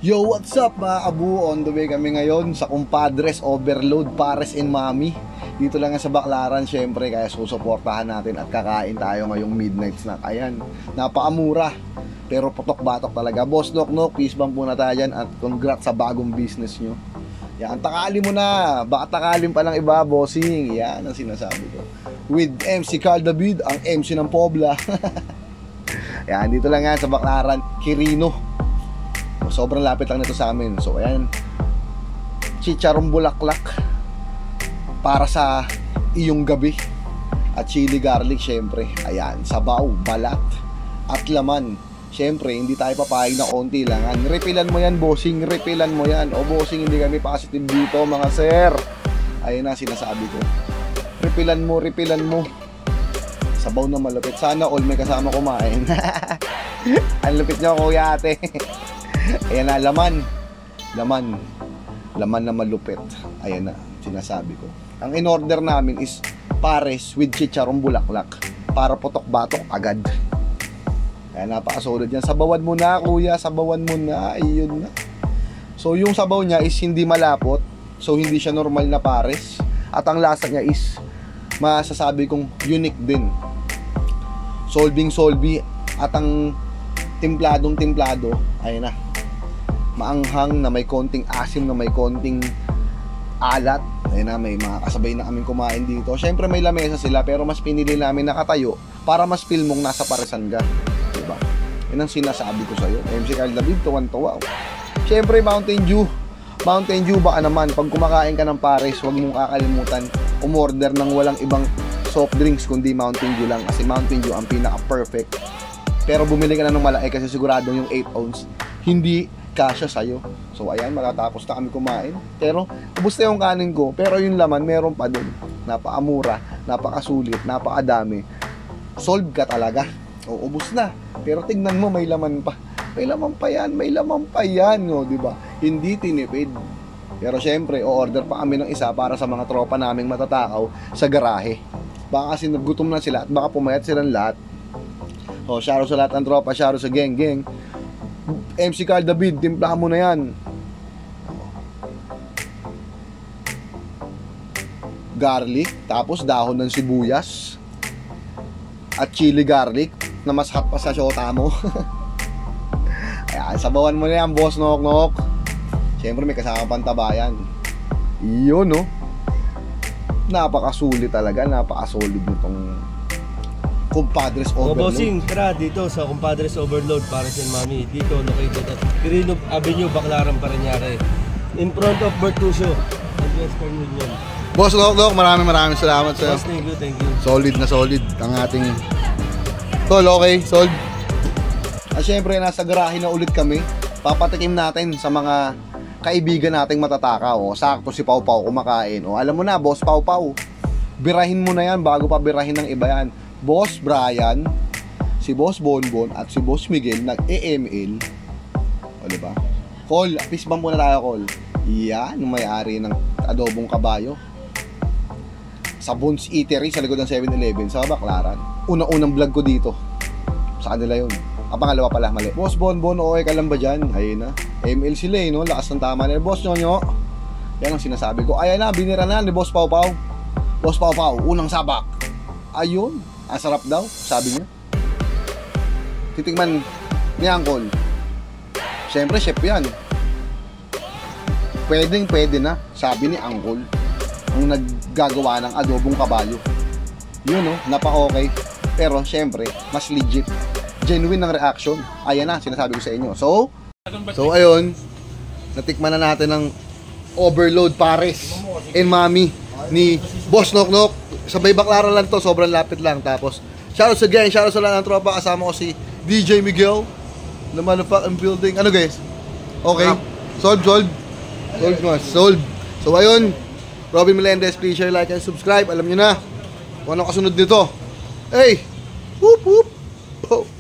Yo, what's up mga kabu? On the way kami ngayon sa Compadres Overload Pares and Mami. Dito lang sa Baclaran syempre, kaya susuportahan natin at kakain tayo ngayong midnight snack. Ayan, napakamura pero putok-batok talaga. Boss Nok Nok, peace bump muna tayo dyan at congrats sa bagong business nyo. Yan, takali mo na. Baka takalin pa lang iba, bossing. Yan ang sinasabi ko. With MC Carl David, ang MC ng Pobla. Yan, dito lang yan sa Baclaran, Quirino. Sobrang lapit lang nito sa amin. So ayan, chicharong bulaklak para sa iyong gabi. At chili garlic syempre. Ayan, sabaw, balat at laman. Syempre, hindi tayo papayag na konti lang. Repilan mo yan, bossing. Repilan mo yan. O bossing, hindi kami positive dito mga sir. Ayun na sinasabi ko. Repilan mo, repilan mo. Sabaw na malupit. Sana all may kasama kumain. Ang lupit nyo, kuya ate. Ayan na, laman na malupit. Ayan na, sinasabi ko. Ang in-order namin is pares with chicharong bulaklak para putok-batok agad. Ayan, napakasolid yan. Sabawan mo na, kuya, sabawan mo na. Ayun na. So, yung sabaw niya is hindi malapot. So, hindi siya normal na pares. At ang lasa niya is masasabi kong unique din. Solving at ang templadong-templado, ayun na, maanghang na may konting asim, na may konting alat. Ayun na, may mga kasabay na kaming kumain dito. Syempre may lamesa sila, pero mas pinili namin nakatayo para mas feel mong nasa paresan ka, diba? Yun ang sinasabi ko sa'yo. MC Carl David, tuwan-tuwa. Syempre Mountain Dew baka naman pag kumakain ka ng pares, huwag mong kakalimutan umorder ng walang ibang soft drinks kundi Mountain Dew lang, kasi Mountain Dew ang pinaka-perfect. Pero bumili ka na ng malaki kasi sigurado yung 8 ounce hindi kasya sa'yo. So ayan, matatapos na kami kumain. Pero ubos na yung kanin ko, pero yung laman meron pa dun. Napakamura, napakasulit, napakadami. Solve ka talaga. O ubos na. Pero tignan mo, may laman pa. May laman pa yan, no, diba? Hindi tinipid. Pero syempre, o-order pa kami ng isa para sa mga tropa naming matatakaw sa garahe. Baka kasi nagutom na sila at baka pumayat silang lahat. O, shoutout sa lahat ng tropa, shoutout sa geng. MC Carl David, timplahan mo na yan. Garlic, tapos dahon ng sibuyas at chili garlic na mas hot pa sa syota mo. Ayan, sabawan mo na yan, boss Nok Nok. Siyempre may kasama pantabayan. Yun, no? Napakasulit talaga, napakasolid nitong Compadres Overload. Bossing, tara dito sa Compadres Overload Pares and Mami. Dito located at Quirino Avenue, Baclaran, Parañaque. In front of Bertuccio and Western Union. Boss Nok Nok, maraming salamat sa'yo. Boss, thank you. Solid na solid ang ating tol, okay, solid. At syempre, nasa garahe na ulit kami. Papatikim natin sa mga kaibigan nating matatakaw. O, sakto si Pau Pau kumakain. O, alam mo na, Boss Pau Pau, birahin mo na yan bago pa birahin ng iba yan. Boss Brian, si Boss Bonbon at si Boss Miguel nag-EML. O, diba? Call, peace bump muna tayo, call. Yan, may-ari ng adobong kabayo sa Bones Eatery sa likod ng 7-Eleven sa Baclaran. Unang-unang vlog ko dito sa kanila yun. Ang pangalawa pala, mali. Boss Bonbon, okay ka lang ba dyan? Ayun na, ML sila eh, no? Lakas ng tama nila. Boss Nyonyo, yan ang sinasabi ko. Ayan na, binira na ni Boss Pau Pau. Boss Pau Pau, unang sabak. Ayun, ang sarap daw, sabi niya. Titikman ni Uncle. Siyempre, chef yan. Pwede na, sabi ni Uncle, ang naggagawa ng adobong kabayo. Yun, no? Napaka-okay. Pero, siyempre, mas legit. Genuine ng reaction. Ayan na, sinasabi ko sa inyo. So ayun, natikman na natin ng Overload Pares and Mami ni Boss Nok Nok. Sabay Baclaran lang to, sobrang lapit lang. Tapos, shoutout sa gang, shoutout sa lahat ng tropa. Kasama ko si DJ Miguel na Manufacturing Building. Ano guys? Okay? Solve. So ayun, Robin Melendez, please share, like, and subscribe. Alam nyo na kung ano kasunod nito. Hey! Whoop whoop!